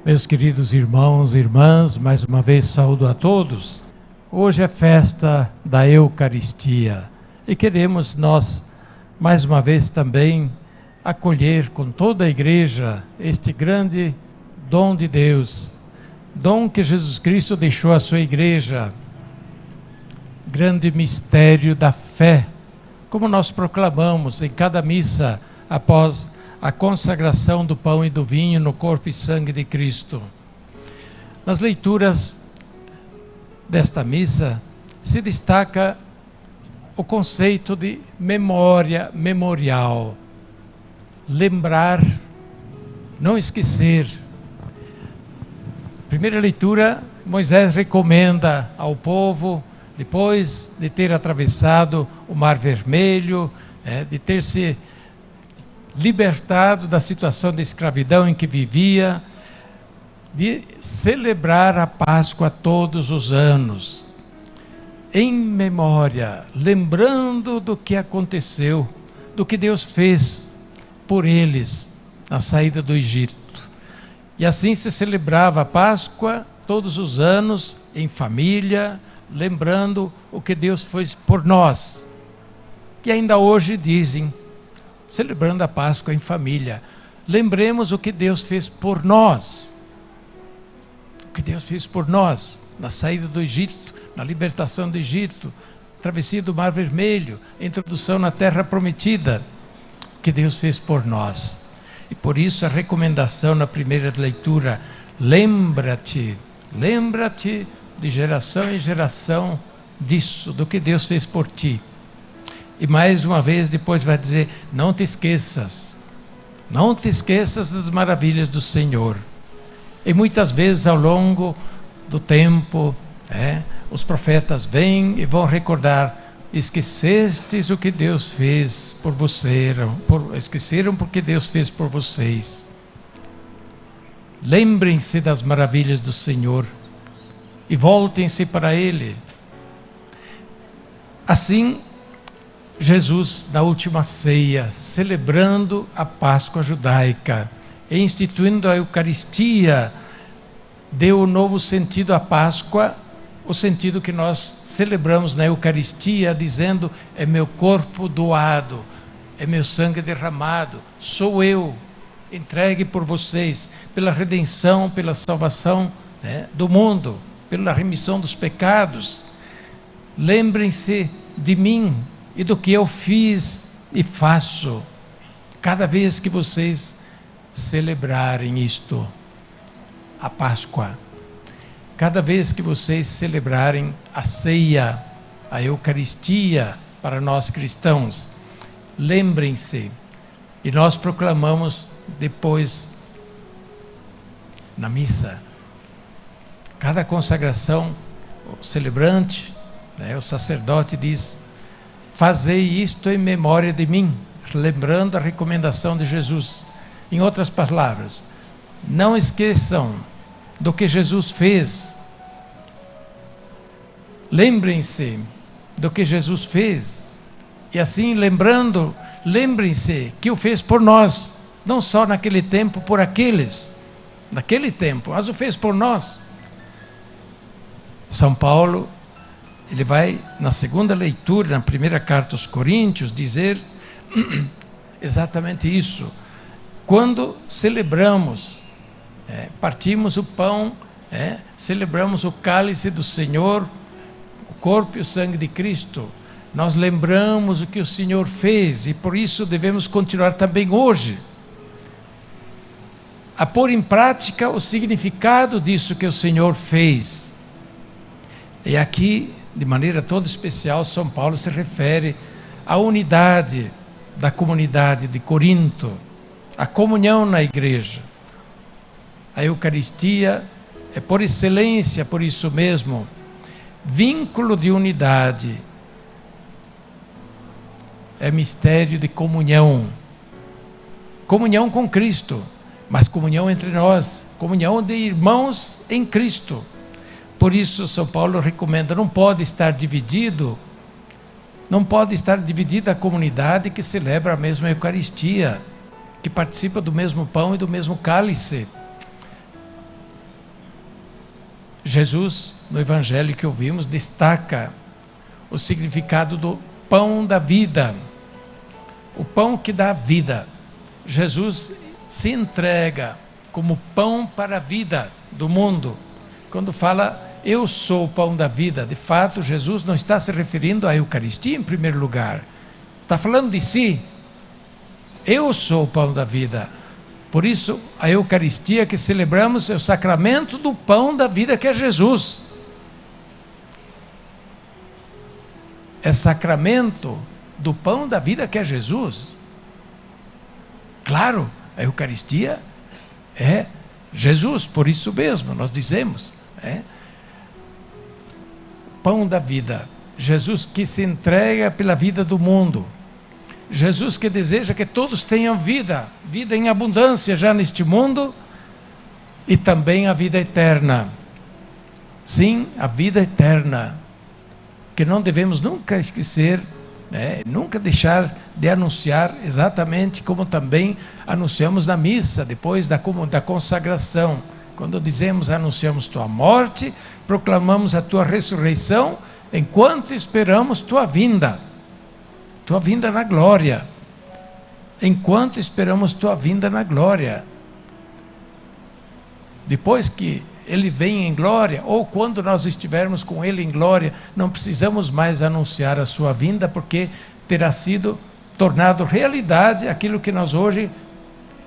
Meus queridos irmãos e irmãs, mais uma vez saúdo a todos. Hoje é festa da Eucaristia e queremos nós, mais uma vez também, acolher com toda a Igreja este grande dom de Deus, dom que Jesus Cristo deixou à sua Igreja, grande mistério da fé, como nós proclamamos em cada missa após a consagração do pão e do vinho no corpo e sangue de Cristo. Nas leituras desta missa se destaca o conceito de memória memorial. Lembrar, não esquecer. Primeira leitura, Moisés recomenda ao povo, depois de ter atravessado o Mar Vermelho, de ter se libertado da situação de escravidão em que vivia, de celebrar a Páscoa todos os anos, em memória, lembrando do que aconteceu, do que Deus fez por eles na saída do Egito. E assim se celebrava a Páscoa todos os anos em família, lembrando o que Deus fez por nós. E ainda hoje dizem, celebrando a Páscoa em família, lembremos o que Deus fez por nós. O que Deus fez por nós, na saída do Egito, na libertação do Egito, travessia do Mar Vermelho, introdução na Terra Prometida, o que Deus fez por nós. E por isso a recomendação na primeira leitura, lembra-te de geração em geração disso, do que Deus fez por ti. E mais uma vez depois vai dizer, não te esqueças das maravilhas do Senhor. E muitas vezes ao longo do tempo, os profetas vêm e vão recordar, esquecestes o que Deus fez por você, esqueceram porque Deus fez por vocês. Lembrem-se das maravilhas do Senhor e voltem-se para Ele. Assim, Jesus, na última ceia, celebrando a Páscoa judaica e instituindo a Eucaristia, deu um novo sentido à Páscoa, o sentido que nós celebramos na Eucaristia, dizendo, é meu corpo doado, é meu sangue derramado, sou eu, entregue por vocês, pela redenção, pela salvação do mundo, pela remissão dos pecados. Lembrem-se de mim e do que eu fiz e faço, cada vez que vocês celebrarem isto, a Páscoa, cada vez que vocês celebrarem a ceia, a Eucaristia para nós cristãos, lembrem-se. E nós proclamamos depois, na missa, cada consagração, o celebrante, o sacerdote diz, fazei isto em memória de mim, lembrando a recomendação de Jesus. Em outras palavras, não esqueçam do que Jesus fez. Lembrem-se do que Jesus fez. E assim, lembrando, lembrem-se que o fez por nós, não só naquele tempo, por aqueles, naquele tempo, mas o fez por nós. São Paulo, ele vai, na segunda leitura, na primeira carta aos Coríntios, dizer exatamente isso. Quando celebramos, partimos o pão, celebramos o cálice do Senhor, o corpo e o sangue de Cristo, nós lembramos o que o Senhor fez e por isso devemos continuar também hoje a pôr em prática o significado disso que o Senhor fez. E aqui, de maneira toda especial, São Paulo se refere à unidade da comunidade de Corinto, a comunhão na igreja. A Eucaristia é por excelência, por isso mesmo, vínculo de unidade. É mistério de comunhão. Comunhão com Cristo, mas comunhão entre nós, comunhão de irmãos em Cristo. Por isso São Paulo recomenda, não pode estar dividida a comunidade que celebra a mesma Eucaristia, que participa do mesmo pão e do mesmo cálice. Jesus, no Evangelho que ouvimos, destaca o significado do pão da vida, o pão que dá vida. Jesus se entrega como pão para a vida do mundo. Quando fala, eu sou o pão da vida, de fato, Jesus não está se referindo à Eucaristia em primeiro lugar. Está falando de si. Eu sou o pão da vida. Por isso, a Eucaristia que celebramos é o sacramento do pão da vida, que é Jesus. É sacramento do pão da vida, que é Jesus. Claro, a Eucaristia é Jesus, por isso mesmo nós dizemos, pão da vida. Jesus que se entrega pela vida do mundo. Jesus que deseja que todos tenham vida, vida em abundância já neste mundo, e também a vida eterna. Sim, a vida eterna, que não devemos nunca esquecer, nunca deixar de anunciar, exatamente como também anunciamos na missa, depois da consagração. Quando dizemos, anunciamos tua morte, proclamamos a tua ressurreição, enquanto esperamos tua vinda na glória. Enquanto esperamos tua vinda na glória. Depois que ele vem em glória, ou quando nós estivermos com ele em glória, não precisamos mais anunciar a sua vinda, porque terá sido tornado realidade aquilo que nós hoje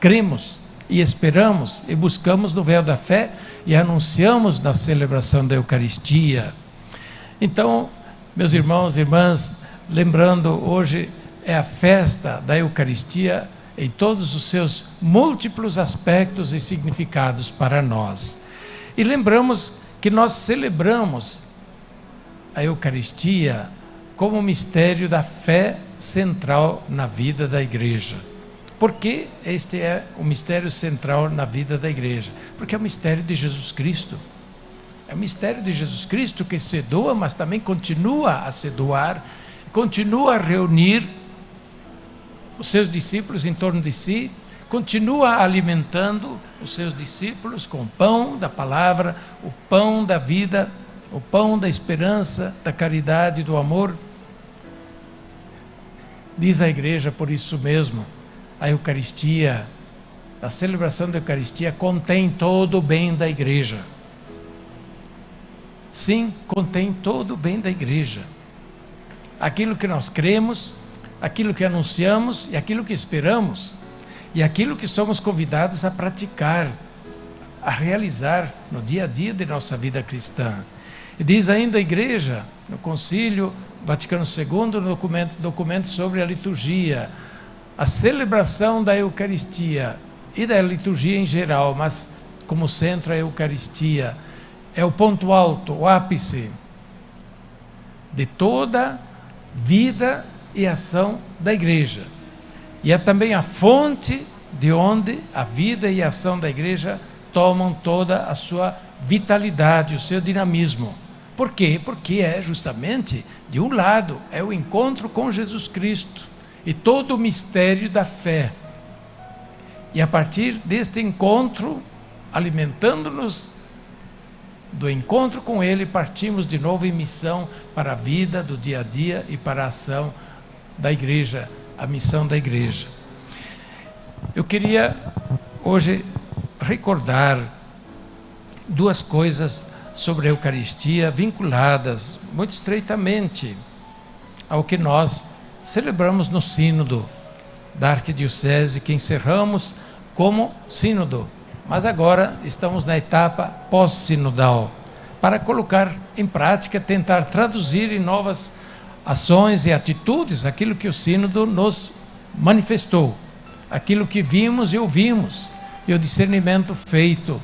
cremos e esperamos e buscamos no véu da fé e anunciamos na celebração da Eucaristia. Então, meus irmãos e irmãs, lembrando, hoje é a festa da Eucaristia em todos os seus múltiplos aspectos e significados para nós. E lembramos que nós celebramos a Eucaristia como mistério da fé central na vida da Igreja. Por que este é o mistério central na vida da Igreja? Porque é o mistério de Jesus Cristo. É o mistério de Jesus Cristo que se doa, mas também continua a se doar, continua a reunir os seus discípulos em torno de si, continua alimentando os seus discípulos com o pão da palavra, o pão da vida, o pão da esperança, da caridade, do amor. Diz a Igreja, por isso mesmo, a Eucaristia, a celebração da Eucaristia contém todo o bem da Igreja. Sim, contém todo o bem da Igreja. Aquilo que nós cremos, aquilo que anunciamos e aquilo que esperamos, e aquilo que somos convidados a praticar, a realizar no dia a dia de nossa vida cristã. E diz ainda a Igreja, no Concílio Vaticano II, no documento sobre a liturgia, a celebração da Eucaristia e da liturgia em geral, mas como centro a Eucaristia, é o ponto alto, o ápice de toda vida e ação da Igreja. E é também a fonte de onde a vida e a ação da Igreja tomam toda a sua vitalidade, o seu dinamismo. Por quê? Porque é justamente, de um lado, é o encontro com Jesus Cristo e todo o mistério da fé. E a partir deste encontro, alimentando-nos do encontro com Ele, partimos de novo em missão para a vida do dia a dia e para a ação da Igreja, a missão da Igreja. Eu queria hoje recordar duas coisas sobre a Eucaristia vinculadas muito estreitamente ao que nós celebramos no Sínodo da Arquidiocese, que encerramos como Sínodo, mas agora estamos na etapa pós-sinodal, para colocar em prática, tentar traduzir em novas ações e atitudes aquilo que o Sínodo nos manifestou, aquilo que vimos e ouvimos, e o discernimento feito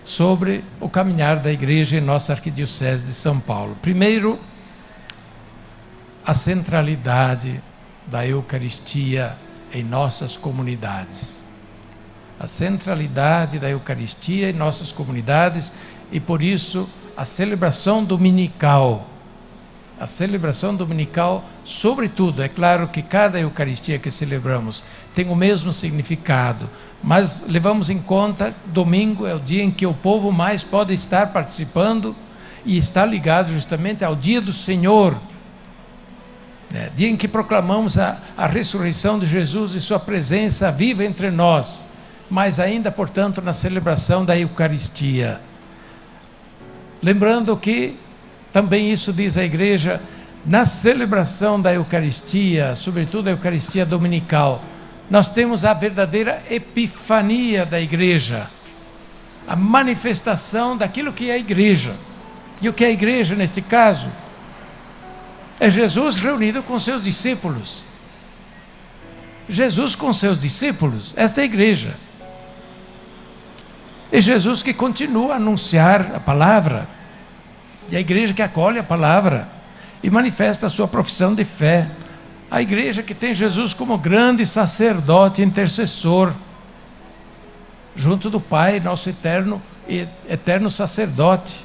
sobre o caminhar da Igreja em nossa Arquidiocese de São Paulo. Primeiro, a centralidade da Eucaristia em nossas comunidades. A centralidade da Eucaristia em nossas comunidades, e por isso a celebração dominical A celebração dominical, sobretudo, é claro que cada Eucaristia que celebramos tem o mesmo significado, mas levamos em conta, domingo é o dia em que o povo mais pode estar participando e está ligado justamente ao dia do Senhor, dia em que proclamamos a ressurreição de Jesus e sua presença viva entre nós, mas ainda, portanto, na celebração da Eucaristia. Lembrando que também isso diz a Igreja, na celebração da Eucaristia, sobretudo a Eucaristia dominical, nós temos a verdadeira epifania da Igreja, a manifestação daquilo que é a Igreja. E o que é a Igreja neste caso? É Jesus reunido com seus discípulos. Jesus com seus discípulos, esta é a Igreja. É Jesus que continua a anunciar a palavra, e a Igreja que acolhe a palavra e manifesta a sua profissão de fé. A Igreja que tem Jesus como grande sacerdote intercessor, junto do Pai, nosso eterno sacerdote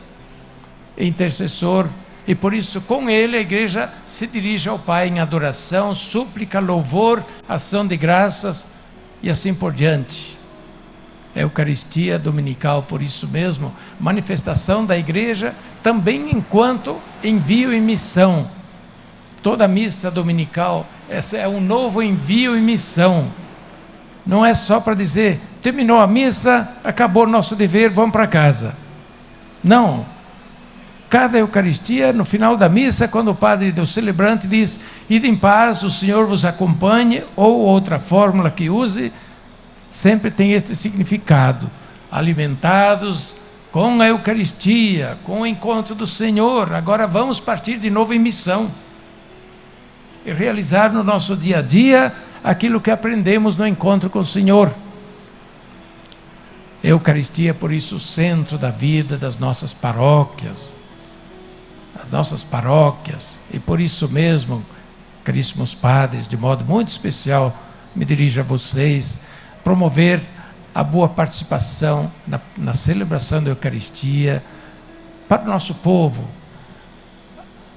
e intercessor. E por isso, com ele, a Igreja se dirige ao Pai em adoração, súplica, louvor, ação de graças e assim por diante. A Eucaristia dominical, por isso mesmo, manifestação da Igreja também enquanto envio e missão. Toda missa dominical é um novo envio e missão. Não é só para dizer, terminou a missa, acabou o nosso dever, vamos para casa. Não. Cada Eucaristia, no final da missa, quando o padre do celebrante diz, ide em paz, o Senhor vos acompanhe, ou outra fórmula que use, sempre tem este significado. Alimentados com a Eucaristia, com o encontro do Senhor, agora vamos partir de novo em missão. E realizar no nosso dia a dia aquilo que aprendemos no encontro com o Senhor. A Eucaristia, por isso, o centro da vida das nossas paróquias. E por isso mesmo, caríssimos padres, de modo muito especial, me dirijo a vocês, promover a boa participação na celebração da Eucaristia para o nosso povo.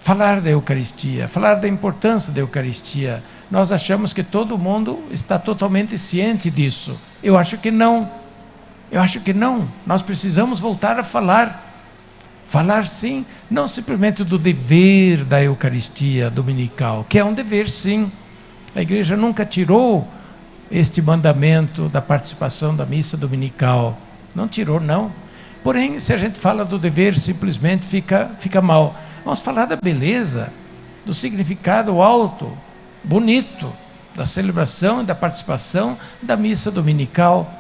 Falar da Eucaristia, falar da importância da Eucaristia. Nós achamos que todo mundo está totalmente ciente disso. Eu acho que não. Nós precisamos voltar a falar. Falar sim, não simplesmente do dever da Eucaristia dominical, que é um dever sim. A Igreja nunca tirou este mandamento da participação da missa dominical. Não tirou, não. Porém, se a gente fala do dever, simplesmente fica mal. Vamos falar da beleza, do significado alto, bonito, da celebração e da participação da missa dominical.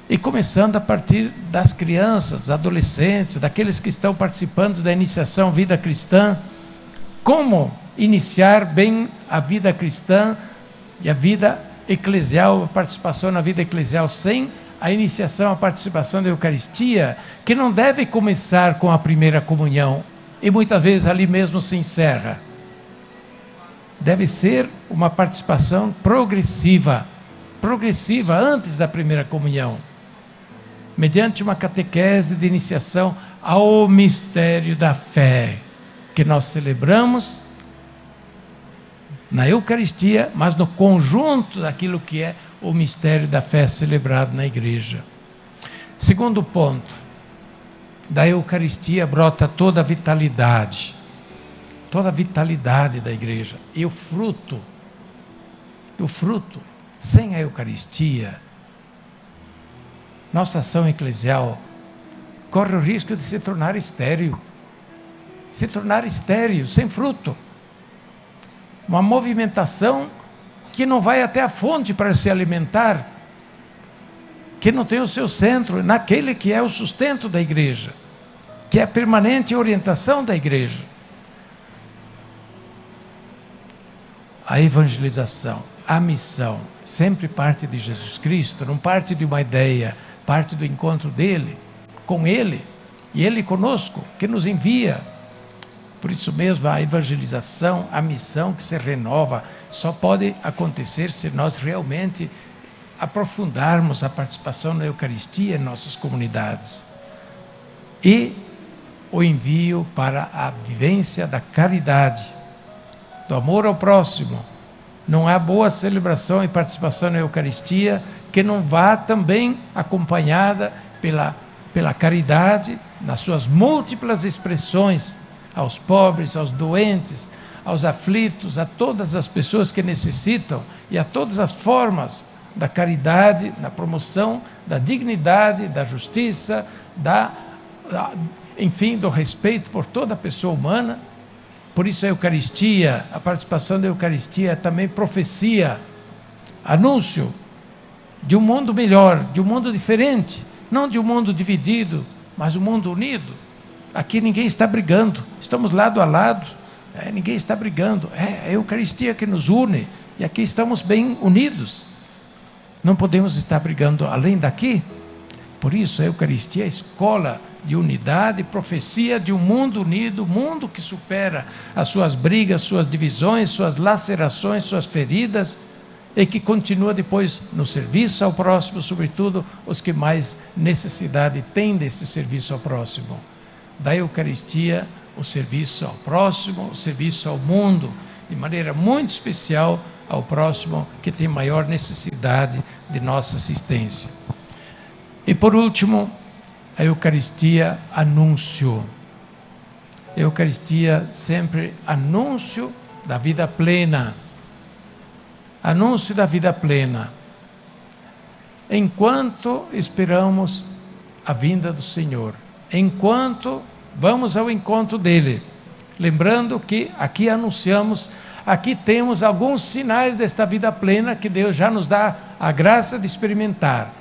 E começando a partir das crianças, adolescentes, daqueles que estão participando da iniciação vida cristã. Como iniciar bem a vida cristã e a vida eclesial, a participação na vida eclesial, sem a iniciação, a participação da Eucaristia, que não deve começar com a primeira comunhão, e muitas vezes ali mesmo se encerra. Deve ser uma participação progressiva antes da primeira comunhão, mediante uma catequese de iniciação ao mistério da fé, que nós celebramos na Eucaristia, mas no conjunto daquilo que é o mistério da fé celebrado na Igreja. Segundo ponto, da Eucaristia brota toda a vitalidade da Igreja. E o fruto, sem a Eucaristia, nossa ação eclesial corre o risco de se tornar estéril, sem fruto. Uma movimentação que não vai até a fonte para se alimentar, que não tem o seu centro naquele que é o sustento da Igreja, que é a permanente orientação da Igreja. A evangelização, a missão, sempre parte de Jesus Cristo, não parte de uma ideia, parte do encontro dele, com ele, e ele conosco, que nos envia. Por isso mesmo, a evangelização, a missão que se renova, só pode acontecer se nós realmente aprofundarmos a participação na Eucaristia em nossas comunidades. E o envio para a vivência da caridade, do amor ao próximo. Não há boa celebração e participação na Eucaristia que não vá também acompanhada pela caridade, nas suas múltiplas expressões, aos pobres, aos doentes, aos aflitos, a todas as pessoas que necessitam, e a todas as formas da caridade, na promoção da dignidade, da justiça, enfim, do respeito por toda a pessoa humana. Por isso a Eucaristia, a participação da Eucaristia é também profecia, anúncio de um mundo melhor, de um mundo diferente, não de um mundo dividido, mas um mundo unido. Aqui ninguém está brigando, estamos lado a lado, ninguém está brigando, é a Eucaristia que nos une, e aqui estamos bem unidos. Não podemos estar brigando além daqui. Por isso a Eucaristia é a escola de unidade, profecia de um mundo unido, mundo que supera as suas brigas, suas divisões, suas lacerações, suas feridas, e que continua depois no serviço ao próximo, sobretudo os que mais necessidade têm desse serviço ao próximo. Da Eucaristia, o serviço ao próximo, o serviço ao mundo, de maneira muito especial ao próximo que tem maior necessidade de nossa assistência. E por último, a Eucaristia, anúncio. A Eucaristia sempre anúncio da vida plena. Anúncio da vida plena. Enquanto esperamos a vinda do Senhor, enquanto vamos ao encontro dele, lembrando que aqui anunciamos, aqui temos alguns sinais desta vida plena que Deus já nos dá a graça de experimentar.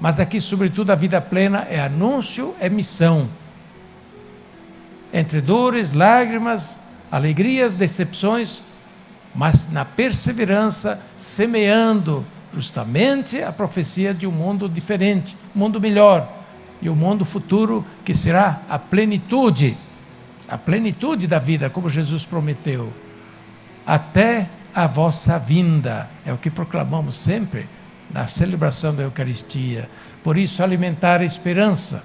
Mas aqui, sobretudo, a vida plena é anúncio, é missão. Entre dores, lágrimas, alegrias, decepções, mas na perseverança, semeando justamente a profecia de um mundo diferente, um mundo melhor, e um mundo futuro que será a plenitude da vida, como Jesus prometeu, até a vossa vinda. É o que proclamamos sempre na celebração da Eucaristia. Por isso, alimentar a esperança,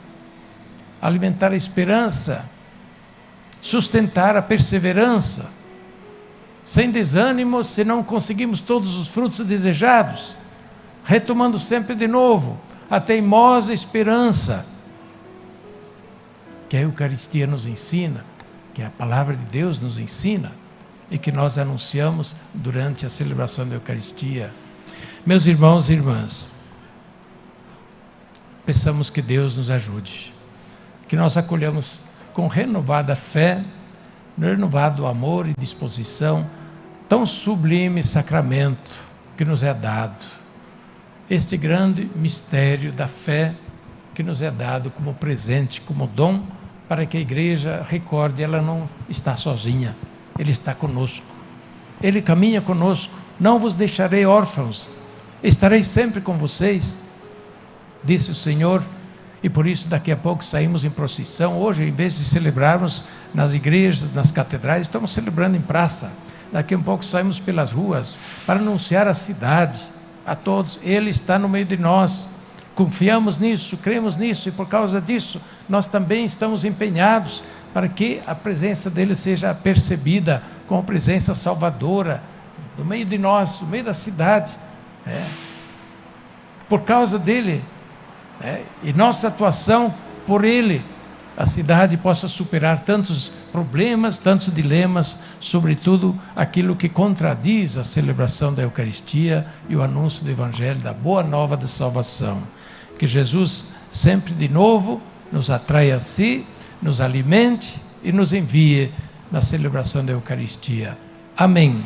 sustentar a perseverança, sem desânimo se não conseguimos todos os frutos desejados, retomando sempre de novo a teimosa esperança que a Eucaristia nos ensina, que a palavra de Deus nos ensina e que nós anunciamos durante a celebração da Eucaristia. Meus irmãos e irmãs, peçamos que Deus nos ajude, que nós acolhamos com renovada fé, renovado amor e disposição, tão sublime sacramento que nos é dado, este grande mistério da fé que nos é dado como presente, como dom, para que a igreja recorde, ela não está sozinha, Ele está conosco, Ele caminha conosco. Não vos deixarei órfãos, estarei sempre com vocês, disse o Senhor. E por isso daqui a pouco saímos em procissão. Hoje, em vez de celebrarmos nas igrejas, nas catedrais, estamos celebrando em praça. Daqui a pouco saímos pelas ruas para anunciar a cidade a todos. Ele está no meio de nós, confiamos nisso, cremos nisso, e por causa disso nós também estamos empenhados para que a presença dele seja percebida como presença salvadora no meio de nós, no meio da cidade. Por causa dele, e nossa atuação por ele, a cidade possa superar tantos problemas, tantos dilemas, sobretudo aquilo que contradiz a celebração da Eucaristia e o anúncio do Evangelho, da boa nova da salvação. Que Jesus sempre de novo nos atrai a si, nos alimente e nos envie na celebração da Eucaristia. Amém.